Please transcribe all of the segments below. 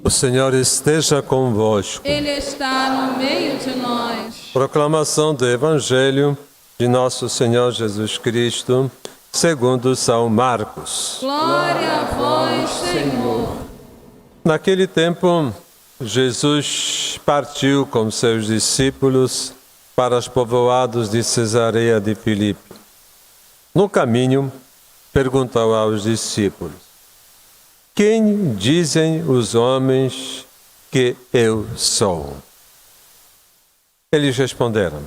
O Senhor esteja convosco. Ele está no meio de nós. Proclamação do Evangelho de Nosso Senhor Jesus Cristo, segundo São Marcos. Glória a vós, Senhor. Naquele tempo, Jesus partiu com seus discípulos para os povoados de Cesareia de Filipe. No caminho, perguntou aos discípulos: quem dizem os homens que eu sou? Eles responderam: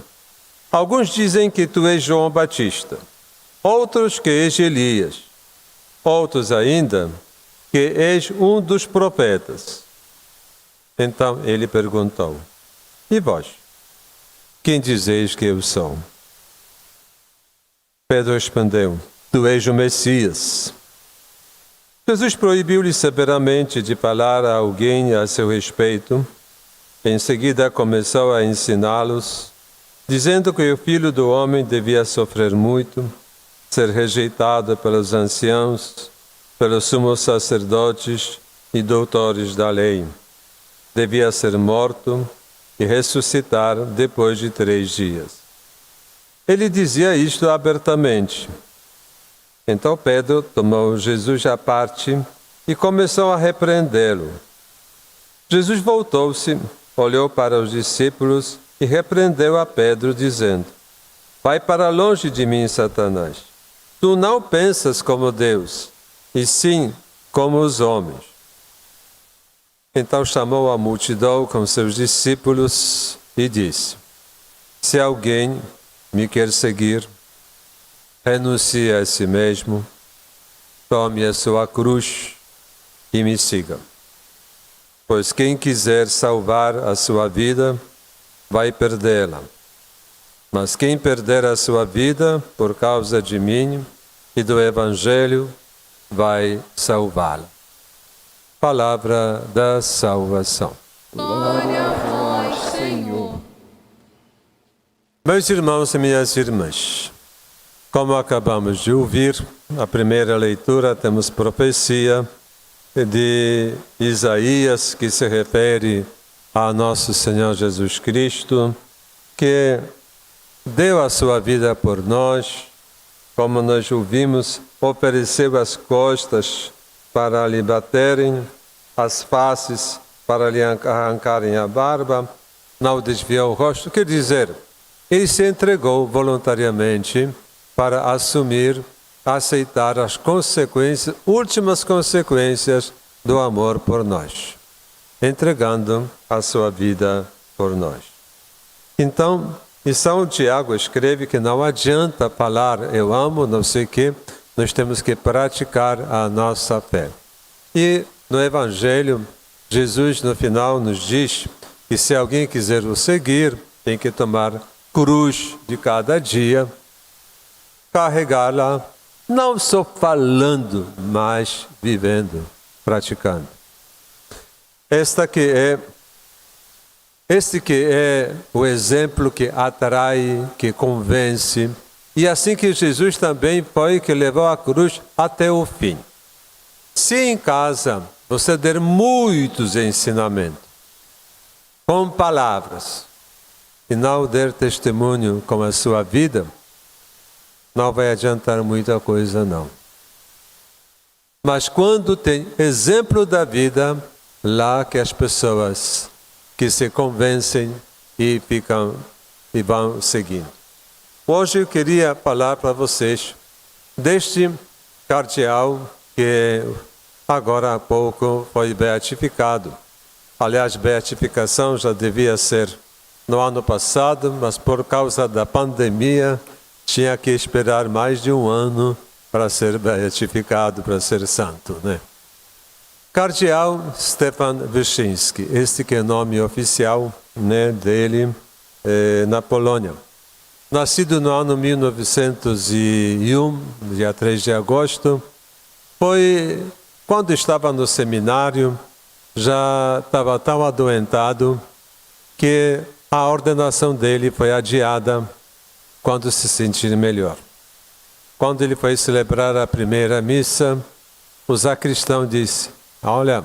alguns dizem que tu és João Batista, outros que és Elias, outros ainda que és um dos profetas. Então ele perguntou: e vós? Quem dizeis que eu sou? Pedro respondeu: tu és o Messias. Jesus proibiu-lhe severamente de falar a alguém a seu respeito. Em seguida começou a ensiná-los, dizendo que o Filho do Homem devia sofrer muito, ser rejeitado pelos anciãos, pelos sumos sacerdotes e doutores da lei. Devia ser morto e ressuscitar depois de 3 dias. Ele dizia isto abertamente. Então Pedro tomou Jesus à parte e começou a repreendê-lo. Jesus voltou-se, olhou para os discípulos e repreendeu a Pedro, dizendo: vai para longe de mim, Satanás. Tu não pensas como Deus, e sim como os homens. Então chamou a multidão com seus discípulos e disse: se alguém me quer seguir, renuncie a si mesmo, tome a sua cruz e me siga. Pois quem quiser salvar a sua vida, vai perdê-la. Mas quem perder a sua vida por causa de mim e do Evangelho, vai salvá-la. Palavra da salvação. Glória a vós, Senhor. Meus irmãos e minhas irmãs, como acabamos de ouvir, a primeira leitura temos profecia de Isaías, que se refere a nosso Senhor Jesus Cristo, que deu a sua vida por nós, como nós ouvimos, ofereceu as costas para lhe baterem, as faces para lhe arrancarem a barba, não desviou o rosto. Quer dizer, ele se entregou voluntariamente para assumir, aceitar as consequências, últimas consequências do amor por nós, entregando a sua vida por nós. Então, e São Tiago escreve que não adianta falar eu amo, não sei o quê, nós temos que praticar a nossa fé. E no Evangelho, Jesus no final nos diz que se alguém quiser o seguir, tem que tomar cruz de cada dia, carregá-la, não só falando, mas vivendo, praticando. Este que é o exemplo que atrai, que convence, e assim que Jesus também foi, que levou a cruz até o fim. Se em casa você der muitos ensinamentos, com palavras, e não der testemunho com a sua vida, não vai adiantar muita coisa, não. Mas quando tem exemplo da vida, lá que as pessoas que se convencem e ficam e vão seguindo. Hoje eu queria falar para vocês deste cardeal que agora há pouco foi beatificado. Aliás, beatificação já devia ser no ano passado, mas por causa da pandemia, tinha que esperar mais de 1 ano para ser beatificado, para ser santo, né? Cardeal Stefan Wyszyński, este que é o nome oficial, né, dele na Polônia. Nascido no ano 1901, dia 3 de agosto, foi, quando estava no seminário, já estava tão adoentado que a ordenação dele foi adiada quando se sentir melhor. Quando ele foi celebrar a primeira missa, o sacristão disse: olha,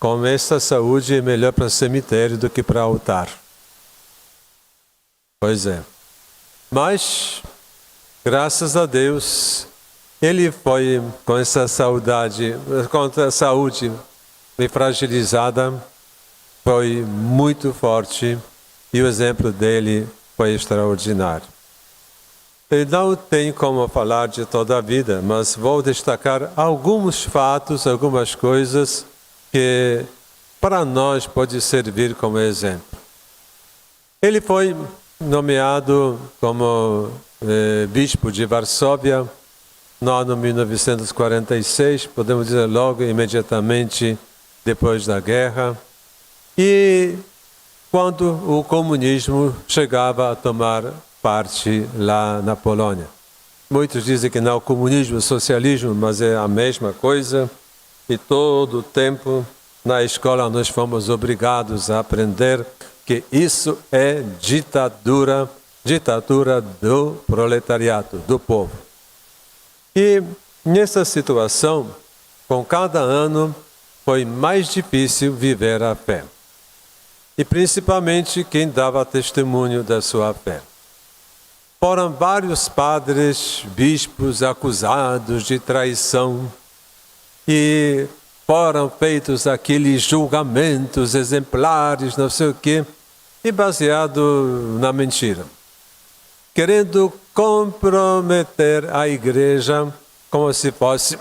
com essa saúde é melhor para cemitério do que para altar. Pois é. Mas, graças a Deus, ele foi com essa saúde fragilizada, foi muito forte e o exemplo dele foi extraordinário. Eu não tenho como falar de toda a vida, mas vou destacar alguns fatos, algumas coisas que para nós pode servir como exemplo. Ele foi nomeado como bispo de Varsóvia no ano 1946, podemos dizer logo imediatamente depois da guerra, e quando o comunismo chegava a tomar parte lá na Polônia. Muitos dizem que não é comunismo, é socialismo, mas é a mesma coisa. E todo o tempo na escola nós fomos obrigados a aprender que isso é ditadura do proletariado, do povo. E nessa situação, com cada ano, foi mais difícil viver a fé. E principalmente quem dava testemunho da sua fé. Foram vários padres, bispos acusados de traição e foram feitos aqueles julgamentos exemplares, não sei o quê, e baseado na mentira. Querendo comprometer a igreja como se fosse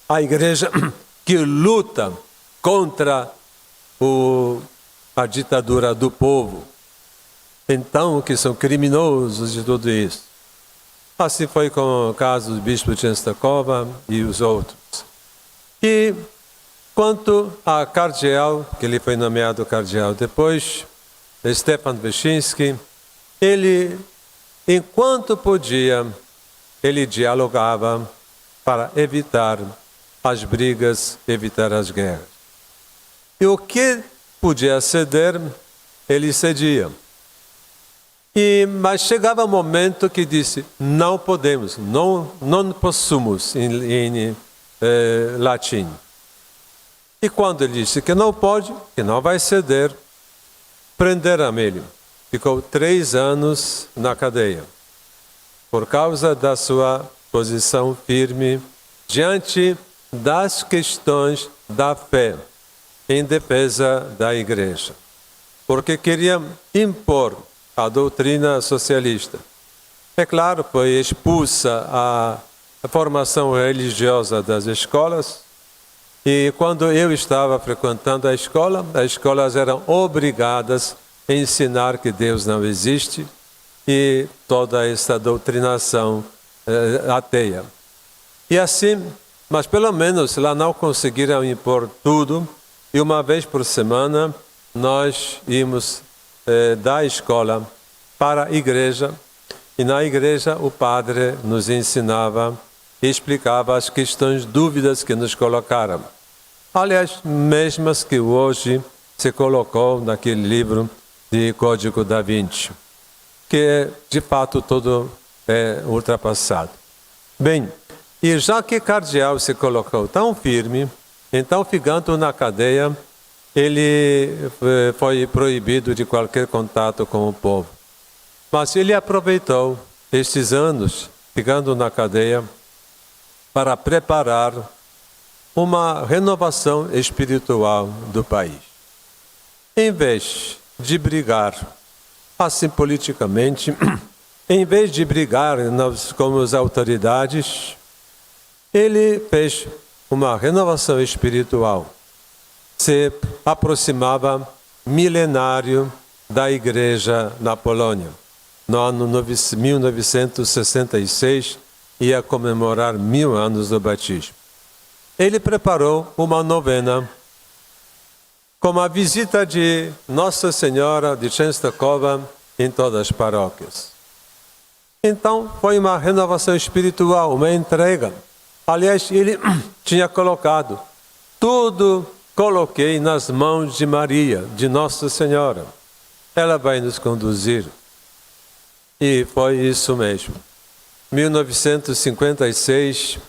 a igreja que luta contra a ditadura do povo. Então, que são criminosos de tudo isso. Assim foi com o caso do bispo Częstochowa e os outros. E quanto a cardeal, que ele foi nomeado cardeal depois, Stefan Wyszyński, ele, enquanto podia, ele dialogava para evitar as brigas, evitar as guerras. E o que podia ceder, ele cedia. Mas chegava um momento que disse, não podemos, não possamos, em latim. E quando ele disse que não pode, que não vai ceder, prenderam ele. Ficou 3 anos na cadeia, por causa da sua posição firme diante das questões da fé, em defesa da igreja. Porque queria impor a doutrina socialista. É claro, foi expulsa a formação religiosa das escolas, e quando eu estava frequentando a escola, as escolas eram obrigadas a ensinar que Deus não existe e toda essa doutrinação ateia. E assim, mas pelo menos lá não conseguiram impor tudo, e uma vez por semana nós íamos da escola para a igreja, e na igreja o padre nos ensinava e explicava as questões, dúvidas que nos colocaram. Aliás, mesmas que hoje se colocou naquele livro de Código da Vinci, que de fato todo é ultrapassado. Bem, e já que cardeal se colocou tão firme, então ficando na cadeia, ele foi proibido de qualquer contato com o povo. Mas ele aproveitou estes anos, ficando na cadeia, para preparar uma renovação espiritual do país. Em vez de brigar, assim politicamente, em vez de brigar com as autoridades, ele fez uma renovação espiritual. Se aproximava milenário da igreja na Polônia. No ano 1966, ia comemorar 1000 anos do batismo. Ele preparou uma novena com a visita de Nossa Senhora de Częstochowa em todas as paróquias. Então, foi uma renovação espiritual, uma entrega. Aliás, ele tinha colocado tudo. Coloquei nas mãos de Maria, de Nossa Senhora. Ela vai nos conduzir. E foi isso mesmo. 1956,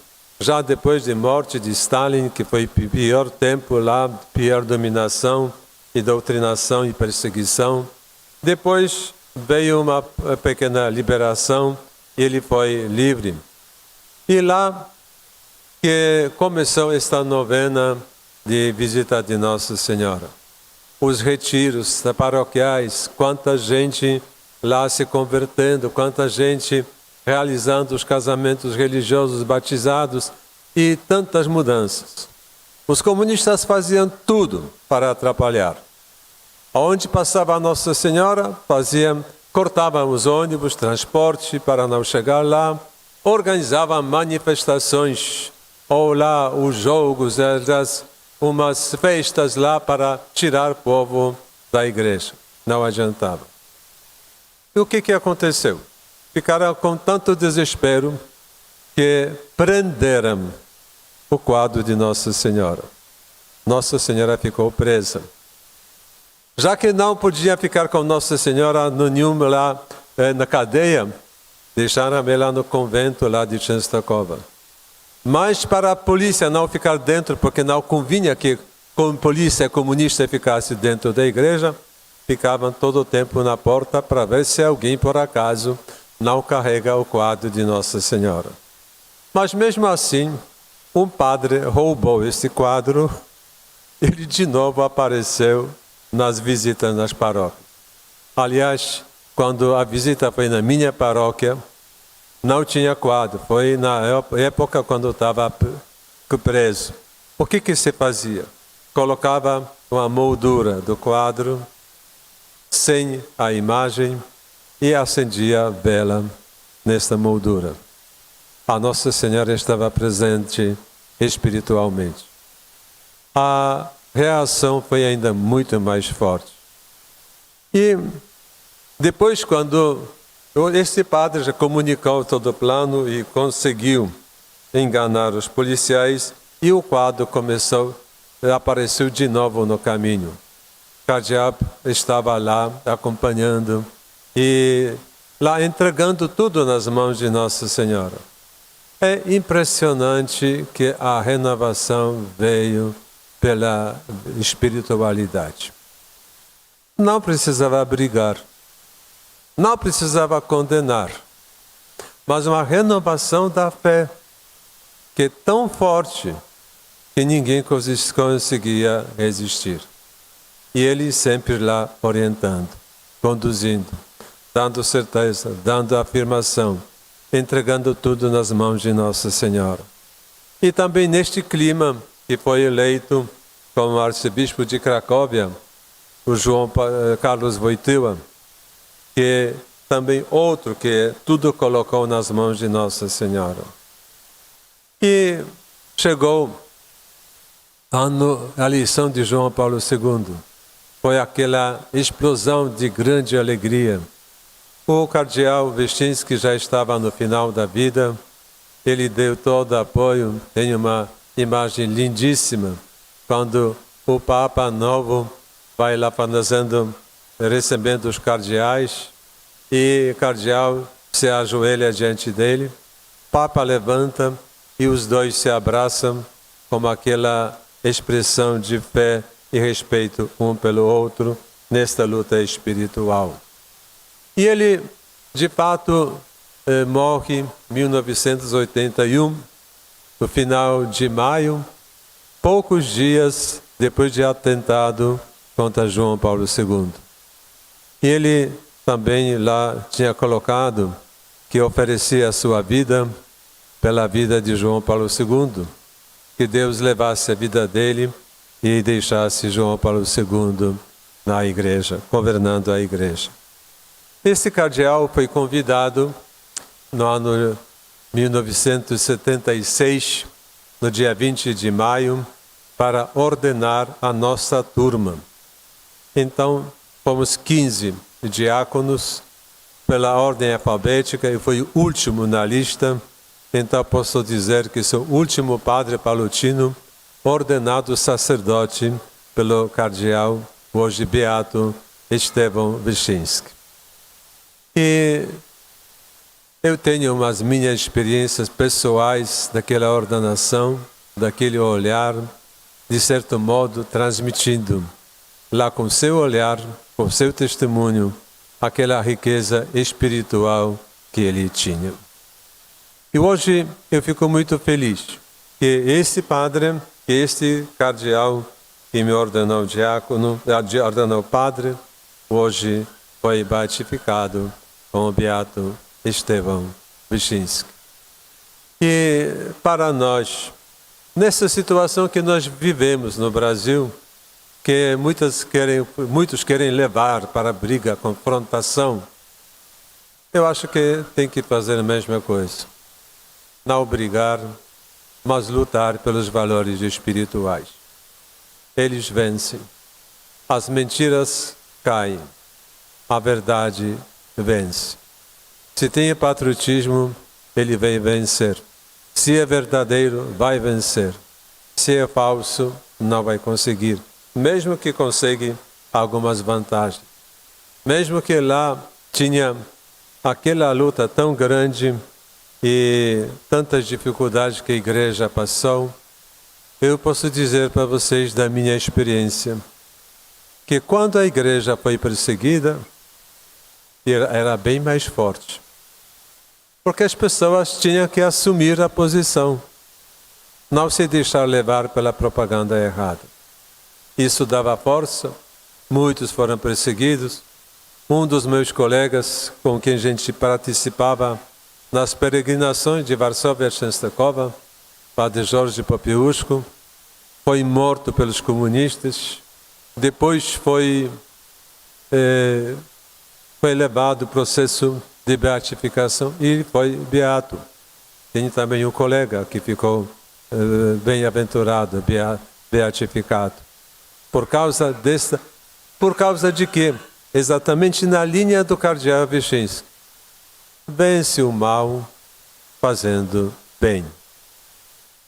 já depois da morte de Stalin, que foi o pior tempo lá, pior dominação e doutrinação e perseguição. Depois veio uma pequena liberação e ele foi livre. E lá que começou esta novena de visita de Nossa Senhora. Os retiros paroquiais, quanta gente lá se convertendo, quanta gente realizando os casamentos religiosos, batizados e tantas mudanças. Os comunistas faziam tudo para atrapalhar. Onde passava a Nossa Senhora, cortavam os ônibus, transporte para não chegar lá, organizavam manifestações, ou lá os jogos, umas festas lá para tirar o povo da igreja. Não adiantava. E o que aconteceu? Ficaram com tanto desespero que prenderam o quadro de Nossa Senhora. Nossa Senhora ficou presa. Já que não podia ficar com Nossa Senhora lá na cadeia, deixaram ela no convento lá de Częstochowa. Mas para a polícia não ficar dentro, porque não convinha que a polícia comunista ficasse dentro da igreja, ficavam todo o tempo na porta para ver se alguém, por acaso, não carrega o quadro de Nossa Senhora. Mas mesmo assim, um padre roubou esse quadro, ele de novo apareceu nas visitas nas paróquias. Aliás, quando a visita foi na minha paróquia, não tinha quadro, foi na época quando eu estava preso. O que se fazia? Colocava uma moldura do quadro sem a imagem e acendia a vela nesta moldura. A Nossa Senhora estava presente espiritualmente. A reação foi ainda muito mais forte. E depois, quando este padre já comunicou todo o plano e conseguiu enganar os policiais, e o quadro apareceu de novo no caminho. O cardeal estava lá acompanhando e lá entregando tudo nas mãos de Nossa Senhora. É impressionante que a renovação veio pela espiritualidade. Não precisava brigar, não precisava condenar, mas uma renovação da fé que é tão forte que ninguém conseguia resistir. E ele sempre lá orientando, conduzindo, dando certeza, dando afirmação, entregando tudo nas mãos de Nossa Senhora. E também neste clima que foi eleito como arcebispo de Cracóvia, o João Carlos Wojtyła, que também outro que tudo colocou nas mãos de Nossa Senhora. E chegou a eleição de João Paulo II. Foi aquela explosão de grande alegria. O cardeal Wyszynski já estava no final da vida, ele deu todo apoio. Tem uma imagem lindíssima, quando o Papa Novo vai lá recebendo os cardeais, e o cardeal se ajoelha diante dele, o Papa levanta e os dois se abraçam como aquela expressão de fé e respeito um pelo outro nesta luta espiritual. E ele, de fato, morre em 1981, no final de maio, poucos dias depois de atentado contra João Paulo II. E ele também lá tinha colocado que oferecia a sua vida pela vida de João Paulo II, que Deus levasse a vida dele e deixasse João Paulo II na igreja, governando a igreja. Este cardeal foi convidado no ano 1976, no dia 20 de maio, para ordenar a nossa turma. Então, fomos 15 diáconos pela ordem alfabética e foi o último na lista. Então, posso dizer que sou o último padre palutino ordenado sacerdote pelo cardeal, hoje beato, Estevão Wyszynski. E Eu tenho umas minhas experiências pessoais daquela ordenação, daquele olhar, de certo modo transmitindo lá com seu olhar, com seu testemunho, aquela riqueza espiritual que ele tinha. E hoje eu fico muito feliz que esse padre, que este cardeal que me ordenou diácono, ordenou padre, hoje foi beatificado com o beato Estevão Wyszynski. E para nós, nessa situação que nós vivemos no Brasil, que muitos querem levar para a briga, a confrontação, eu acho que tem que fazer a mesma coisa. Não brigar, mas lutar pelos valores espirituais. Eles vencem. As mentiras caem. A verdade vence. Se tem patriotismo, ele vai vencer. Se é verdadeiro, vai vencer. Se é falso, não vai conseguir. Mesmo que consiga algumas vantagens. Mesmo que lá tinha aquela luta tão grande e tantas dificuldades que a igreja passou, eu posso dizer para vocês da minha experiência, que quando a igreja foi perseguida, era bem mais forte. Porque as pessoas tinham que assumir a posição, não se deixar levar pela propaganda errada. Isso dava força, muitos foram perseguidos. Um dos meus colegas, com quem a gente participava nas peregrinações de Varsóvia a Częstochowa, Padre Jorge Popiełuszko, foi morto pelos comunistas. Depois foi levado ao processo de beatificação e foi beato. Tem também um colega que ficou bem-aventurado, beatificado. Por causa de quê? Exatamente na linha do cardeal Wyszynski. Vence o mal fazendo bem.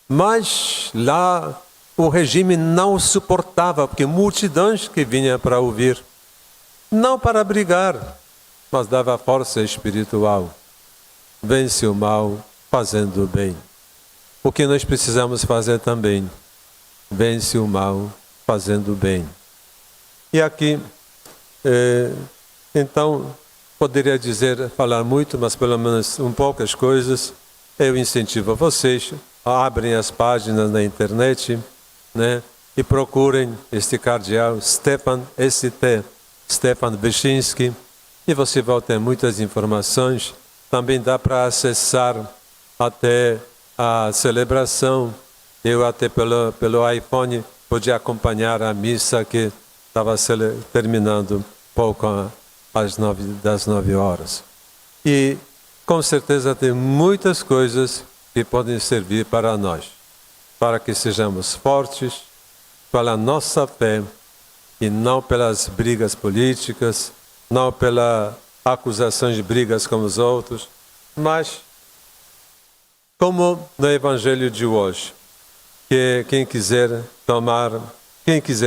Mas lá o regime não suportava, porque multidões que vinham para ouvir, não para brigar, mas dava força espiritual. Vence o mal fazendo bem. O que nós precisamos fazer também, vence o mal fazendo bem. E aqui, então, poderia falar muito, mas pelo menos poucas coisas. Eu incentivo a vocês, abrem as páginas na internet, né, e procurem este cardeal Stefan Wyszynski, e você vai ter muitas informações. Também dá para acessar até a celebração. Eu até pelo iPhone podia acompanhar a missa que estava terminando pouco das 9 horas. E com certeza tem muitas coisas que podem servir para nós, para que sejamos fortes pela nossa fé e não pelas brigas políticas, não pela acusações de brigas com os outros, mas como no Evangelho de hoje, que quem quiser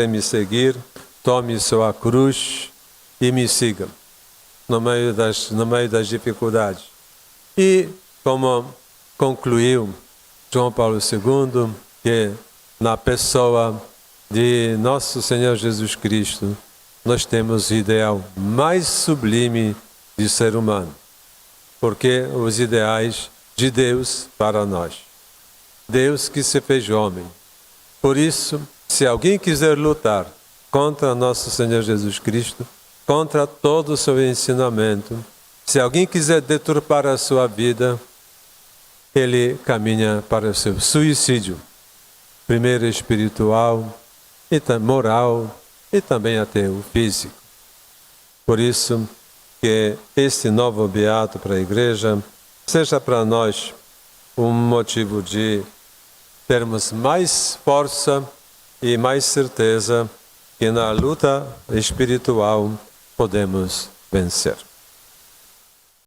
me seguir, tome sua cruz e me siga no meio das dificuldades. E como concluiu João Paulo II, que na pessoa de nosso Senhor Jesus Cristo, nós temos o ideal mais sublime de ser humano, porque os ideais de Deus para nós. Deus que se fez homem. Por isso, se alguém quiser lutar contra nosso Senhor Jesus Cristo, contra todo o seu ensinamento, se alguém quiser deturpar a sua vida, ele caminha para o seu suicídio, primeiro espiritual, e moral, e também até o físico. Por isso, que este novo beato para a igreja seja para nós um motivo de termos mais força e mais certeza que na luta espiritual podemos vencer.